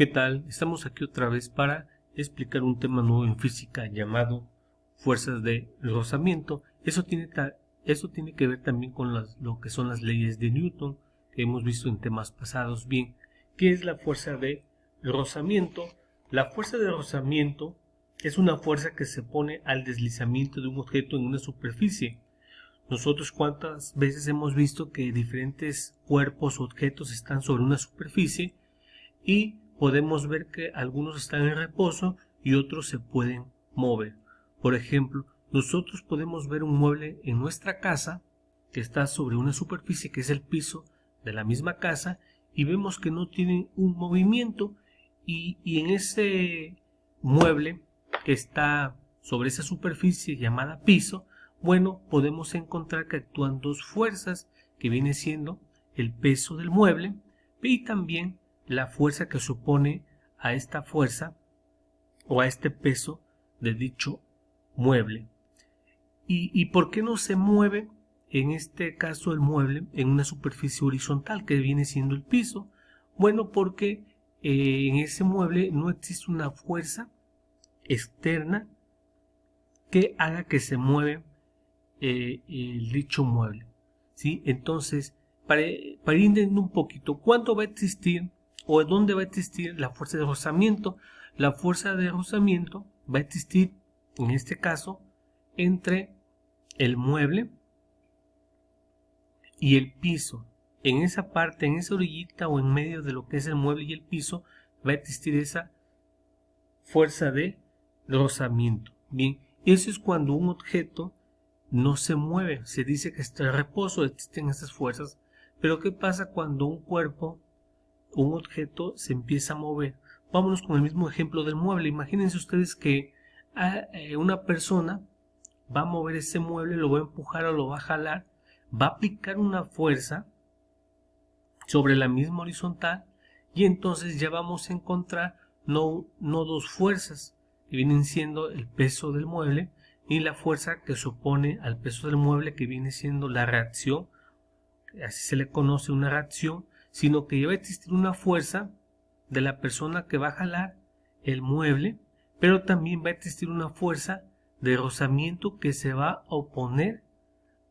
¿Qué tal? Estamos aquí otra vez para explicar un tema nuevo en física llamado fuerzas de rozamiento. Eso tiene que ver también con lo que son las leyes de Newton que hemos visto en temas pasados. Bien, ¿qué es la fuerza de rozamiento? La fuerza de rozamiento es una fuerza que se pone al deslizamiento de un objeto en una superficie. Nosotros cuántas veces hemos visto que diferentes cuerpos o objetos están sobre una superficie y podemos ver que algunos están en reposo y otros se pueden mover. Por ejemplo, nosotros podemos ver un mueble en nuestra casa que está sobre una superficie que es el piso de la misma casa y vemos que no tiene un movimiento y en ese mueble que está sobre esa superficie llamada piso, bueno, podemos encontrar que actúan dos fuerzas que viene siendo el peso del mueble y también la fuerza que supone a esta fuerza o a este peso de dicho mueble. ¿Y por qué no se mueve en este caso el mueble en una superficie horizontal que viene siendo el piso? Bueno, porque en ese mueble no existe una fuerza externa que haga que se mueva el dicho mueble, ¿sí? Entonces, para ir entendiendo un poquito, ¿cuánto va a existir o dónde va a existir la fuerza de rozamiento? La fuerza de rozamiento va a existir, en este caso, entre el mueble y el piso. En esa parte, en esa orillita o en medio de lo que es el mueble y el piso, va a existir esa fuerza de rozamiento. Bien, eso es cuando un objeto no se mueve, se dice que está en reposo, existen estas fuerzas. Pero ¿qué pasa cuando un cuerpo, un objeto se empieza a mover? Vámonos con el mismo ejemplo del mueble. Imagínense ustedes que una persona va a mover ese mueble, lo va a empujar o lo va a jalar, va a aplicar una fuerza sobre la misma horizontal y entonces ya vamos a encontrar no dos fuerzas que vienen siendo el peso del mueble y la fuerza que se opone al peso del mueble, que viene siendo la reacción, así se le conoce una reacción, sino que va a existir una fuerza de la persona que va a jalar el mueble, pero también va a existir una fuerza de rozamiento que se va a oponer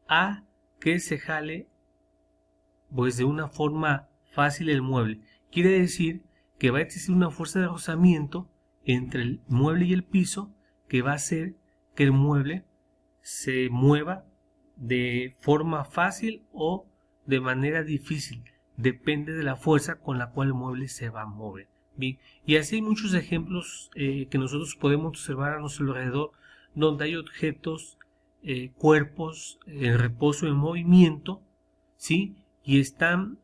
a que se jale pues de una forma fácil el mueble. Quiere decir que va a existir una fuerza de rozamiento entre el mueble y el piso que va a hacer que el mueble se mueva de forma fácil o de manera difícil. Depende de la fuerza con la cual el mueble se va a mover. Bien, y así hay muchos ejemplos que nosotros podemos observar a nuestro alrededor donde hay objetos, cuerpos en reposo, en movimiento, ¿sí? Y están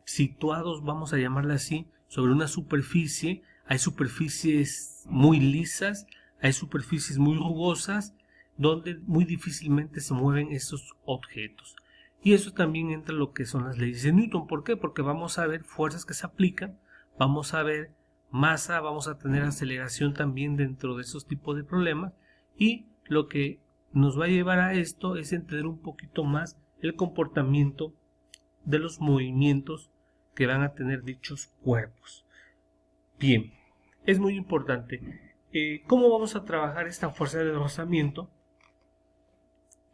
situados, vamos a llamarla así, sobre una superficie. Hay superficies muy lisas, hay superficies muy rugosas, donde muy difícilmente se mueven estos objetos. Y eso también entra en lo que son las leyes de Newton. ¿Por qué? Porque vamos a ver fuerzas que se aplican, vamos a ver masa, vamos a tener aceleración también dentro de esos tipos de problemas, y lo que nos va a llevar a esto es entender un poquito más el comportamiento de los movimientos que van a tener dichos cuerpos. Bien, es muy importante. ¿Cómo vamos a trabajar esta fuerza de rozamiento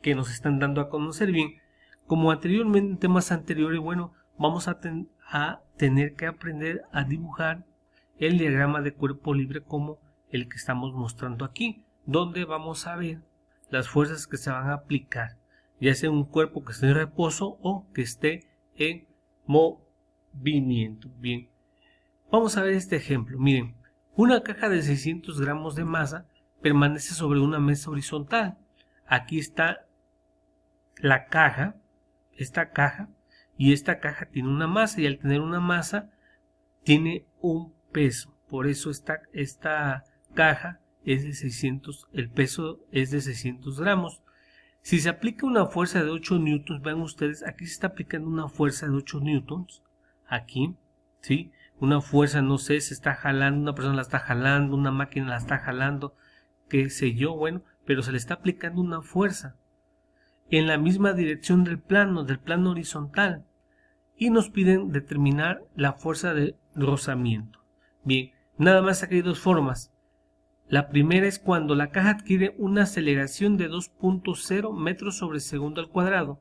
que nos están dando a conocer? Bien, como anteriormente en temas anteriores, bueno, vamos a tener que aprender a dibujar el diagrama de cuerpo libre como el que estamos mostrando aquí, donde vamos a ver las fuerzas que se van a aplicar, ya sea un cuerpo que esté en reposo o que esté en movimiento. Bien, vamos a ver este ejemplo. Miren, una caja de 600 gramos de masa permanece sobre una mesa horizontal. Aquí está la caja, esta caja, y esta caja tiene una masa, y al tener una masa tiene un peso. Por eso esta caja es de 600, el peso es de 600 gramos. Si se aplica una fuerza de 8 newtons, vean ustedes, aquí se está aplicando una fuerza de 8 newtons, aquí, ¿sí? Una fuerza, no sé, se está jalando, una persona la está jalando, una máquina la está jalando, qué sé yo, bueno, pero se le está aplicando una fuerza en la misma dirección del plano horizontal, y nos piden determinar la fuerza de rozamiento. Bien, nada más aquí hay dos formas. La primera es cuando la caja adquiere una aceleración de 2.0 metros sobre segundo al cuadrado.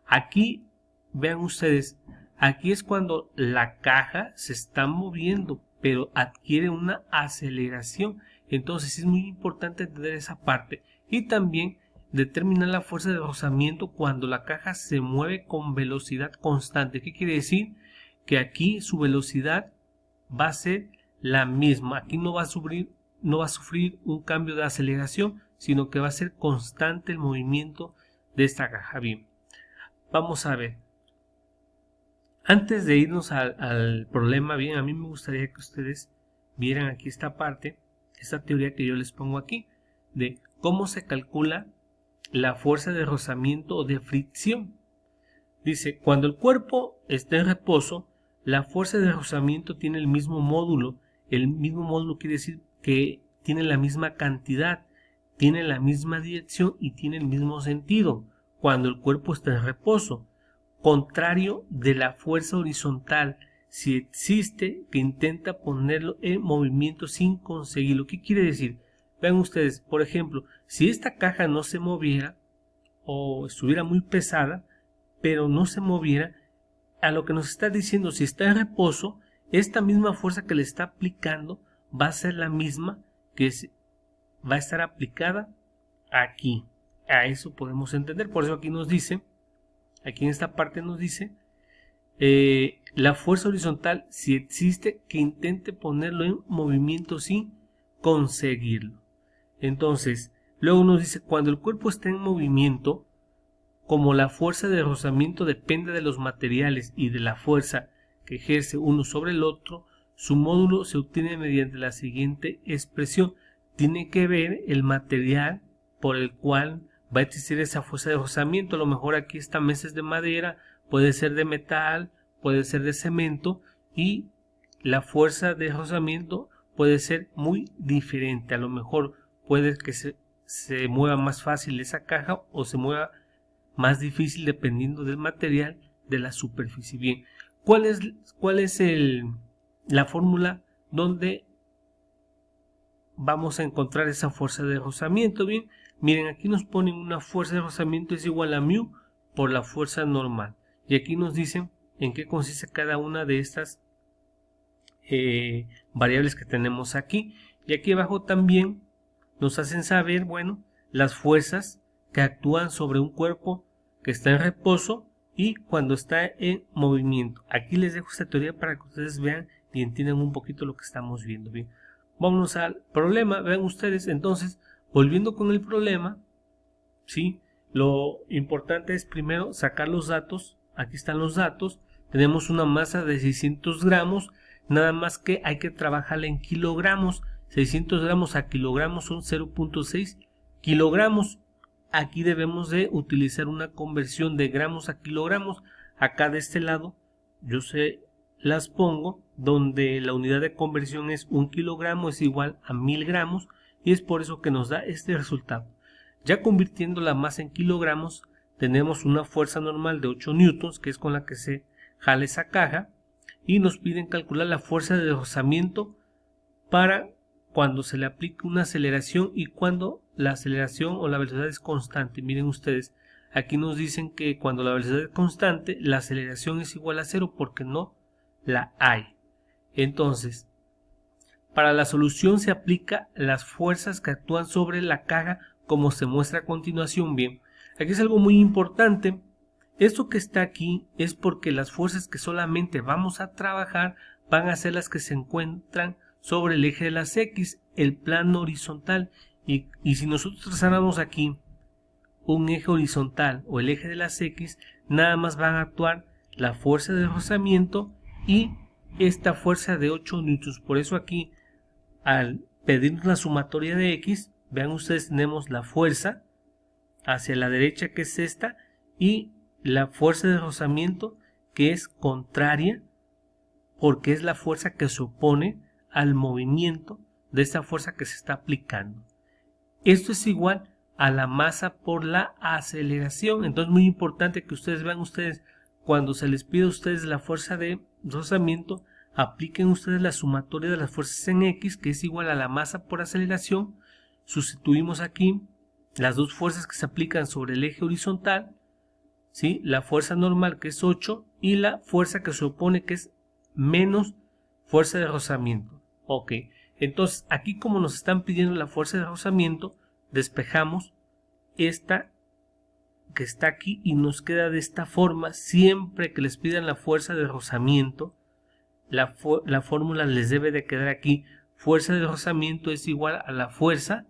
Aquí, vean ustedes, aquí es cuando la caja se está moviendo, pero adquiere una aceleración. Entonces es muy importante entender esa parte. Y también determinar la fuerza de rozamiento cuando la caja se mueve con velocidad constante. ¿Qué quiere decir? Que aquí su velocidad va a ser la misma. Aquí no va a sufrir un cambio de aceleración, sino que va a ser constante el movimiento de esta caja. Bien, vamos a ver. Antes de irnos al problema, bien, a mí me gustaría que ustedes vieran aquí esta parte, esta teoría que yo les pongo aquí, de cómo se calcula la fuerza de rozamiento o de fricción. Dice, cuando el cuerpo está en reposo, la fuerza de rozamiento tiene el mismo módulo. El mismo módulo quiere decir que tiene la misma cantidad, tiene la misma dirección y tiene el mismo sentido cuando el cuerpo está en reposo. Contrario de la fuerza horizontal, si existe, que intenta ponerlo en movimiento sin conseguirlo. ¿Qué quiere decir? Vean ustedes, por ejemplo, si esta caja no se moviera o estuviera muy pesada, pero no se moviera, a lo que nos está diciendo, si está en reposo, esta misma fuerza que le está aplicando va a ser la misma que va a estar aplicada aquí. A eso podemos entender. Por eso aquí nos dice, aquí en esta parte nos dice, la fuerza horizontal, si existe, que intente ponerlo en movimiento sin conseguirlo. Entonces, luego nos dice, cuando el cuerpo está en movimiento, como la fuerza de rozamiento depende de los materiales y de la fuerza que ejerce uno sobre el otro, su módulo se obtiene mediante la siguiente expresión. Tiene que ver el material por el cual va a existir esa fuerza de rozamiento. A lo mejor aquí esta mesa es de madera, puede ser de metal, puede ser de cemento, y la fuerza de rozamiento puede ser muy diferente. A lo mejor puede que se mueva más fácil esa caja o se mueva más difícil dependiendo del material de la superficie. Bien, ¿cuál es la fórmula donde vamos a encontrar esa fuerza de rozamiento? Bien, miren, aquí nos ponen una fuerza de rozamiento es igual a mu por la fuerza normal, y aquí nos dicen en qué consiste cada una de estas variables que tenemos aquí, y aquí abajo también nos hacen saber, bueno, las fuerzas que actúan sobre un cuerpo que está en reposo y cuando está en movimiento. Aquí les dejo esta teoría para que ustedes vean y entiendan un poquito lo que estamos viendo. Bien, vámonos al problema. Vean ustedes, entonces, volviendo con el problema, ¿sí? Lo importante es primero sacar los datos. Aquí están los datos. Tenemos una masa de 600 gramos, nada más que hay que trabajarla en kilogramos. 600 gramos a kilogramos son 0.6 kilogramos. Aquí debemos de utilizar una conversión de gramos a kilogramos. Acá de este lado yo se las pongo, donde la unidad de conversión es 1 kilogramo es igual a 1000 gramos, y es por eso que nos da este resultado. Ya convirtiendo la masa en kilogramos, tenemos una fuerza normal de 8 newtons, que es con la que se jala esa caja, y nos piden calcular la fuerza de rozamiento para cuando se le aplica una aceleración y cuando la aceleración o la velocidad es constante. Miren ustedes, aquí nos dicen que cuando la velocidad es constante, la aceleración es igual a 0 porque no la hay. Entonces, para la solución se aplica las fuerzas que actúan sobre la caja como se muestra a continuación. Bien, aquí es algo muy importante. Esto que está aquí es porque las fuerzas que solamente vamos a trabajar van a ser las que se encuentran sobre el eje de las X, el plano horizontal, y si nosotros trazáramos aquí un eje horizontal o el eje de las X, nada más van a actuar la fuerza de rozamiento y esta fuerza de 8 newtons. Por eso aquí, al pedirnos la sumatoria de X, vean ustedes, tenemos la fuerza hacia la derecha, que es esta, y la fuerza de rozamiento, que es contraria, porque es la fuerza que se opone al movimiento de esta fuerza que se está aplicando. Esto es igual a la masa por la aceleración. Entonces, muy importante que ustedes vean ustedes, cuando se les pide a ustedes la fuerza de rozamiento, apliquen ustedes la sumatoria de las fuerzas en X, que es igual a la masa por aceleración. Sustituimos aquí las dos fuerzas que se aplican sobre el eje horizontal, ¿sí? La fuerza normal, que es 8, y la fuerza que se opone, que es menos fuerza de rozamiento. Ok, entonces aquí, como nos están pidiendo la fuerza de rozamiento, despejamos esta que está aquí y nos queda de esta forma. Siempre que les pidan la fuerza de rozamiento, la fórmula les debe de quedar aquí. Fuerza de rozamiento es igual a la fuerza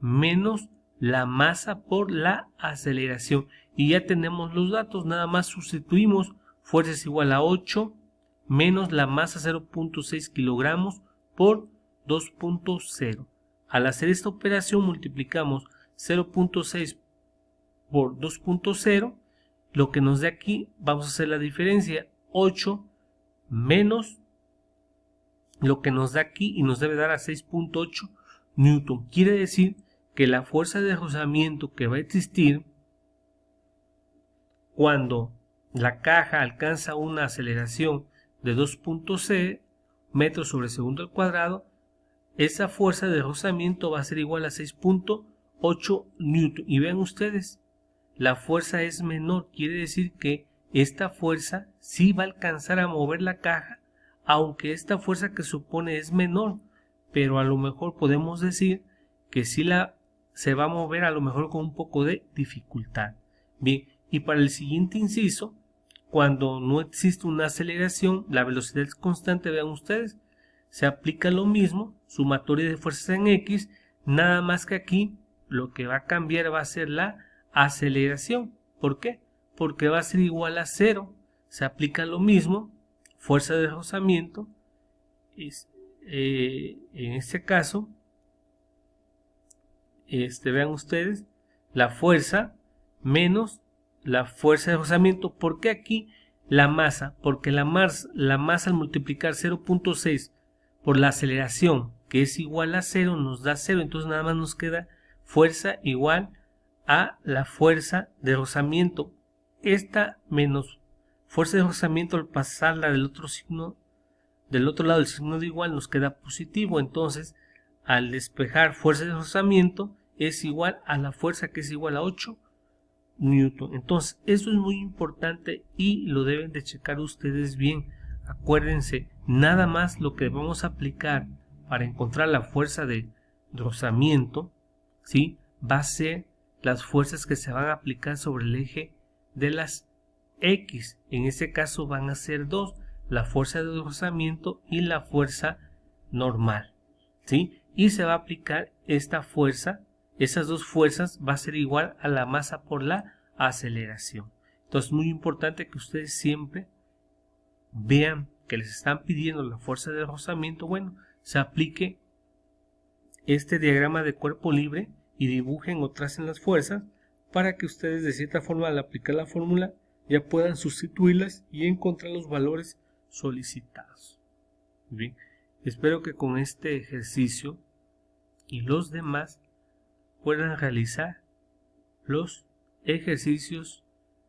menos la masa por la aceleración. Y ya tenemos los datos, nada más sustituimos. Fuerza es igual a 8 menos la masa 0.6 kilogramos por 2.0. Al hacer esta operación multiplicamos 0.6 por 2.0, lo que nos dé aquí, vamos a hacer la diferencia, 8 menos lo que nos da aquí, y nos debe dar a 6.8 newton. Quiere decir que la fuerza de rozamiento que va a existir cuando la caja alcanza una aceleración de 2.0 metros sobre segundo al cuadrado, esa fuerza de rozamiento va a ser igual a 6.8 newton. Y vean ustedes, la fuerza es menor, quiere decir que esta fuerza sí va a alcanzar a mover la caja, aunque esta fuerza que supone es menor, pero a lo mejor podemos decir que sí se va a mover, a lo mejor con un poco de dificultad. Bien, y para el siguiente inciso, cuando no existe una aceleración, la velocidad es constante, vean ustedes, se aplica lo mismo, sumatoria de fuerzas en X, nada más que aquí lo que va a cambiar va a ser la aceleración. ¿Por qué? Porque va a ser igual a 0. Se aplica lo mismo, fuerza de rozamiento, en este caso, vean ustedes, la fuerza menos la fuerza de rozamiento. ¿Por qué aquí la masa? Porque la masa al multiplicar 0.6 por la aceleración, que es igual a 0, nos da 0, entonces nada más nos queda fuerza igual a la fuerza de rozamiento. Esta menos fuerza de rozamiento, al pasarla del otro lado del signo de igual, nos queda positivo. Entonces, al despejar fuerza de rozamiento es igual a la fuerza, que es igual a 8 newton. Entonces, eso es muy importante y lo deben de checar ustedes bien. Acuérdense, nada más lo que vamos a aplicar para encontrar la fuerza de rozamiento, ¿sí?, va a ser las fuerzas que se van a aplicar sobre el eje de las X. En este caso van a ser dos, la fuerza de rozamiento y la fuerza normal, ¿sí? Y se va a aplicar esta fuerza, esas dos fuerzas va a ser igual a la masa por la aceleración. Entonces, muy importante que ustedes siempre vean que les están pidiendo la fuerza de rozamiento. Bueno, se aplique este diagrama de cuerpo libre y dibujen o tracen las fuerzas para que ustedes, de cierta forma, al aplicar la fórmula ya puedan sustituirlas y encontrar los valores solicitados. Bien, espero que con este ejercicio y los demás puedan realizar los ejercicios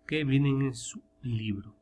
que vienen en su libro.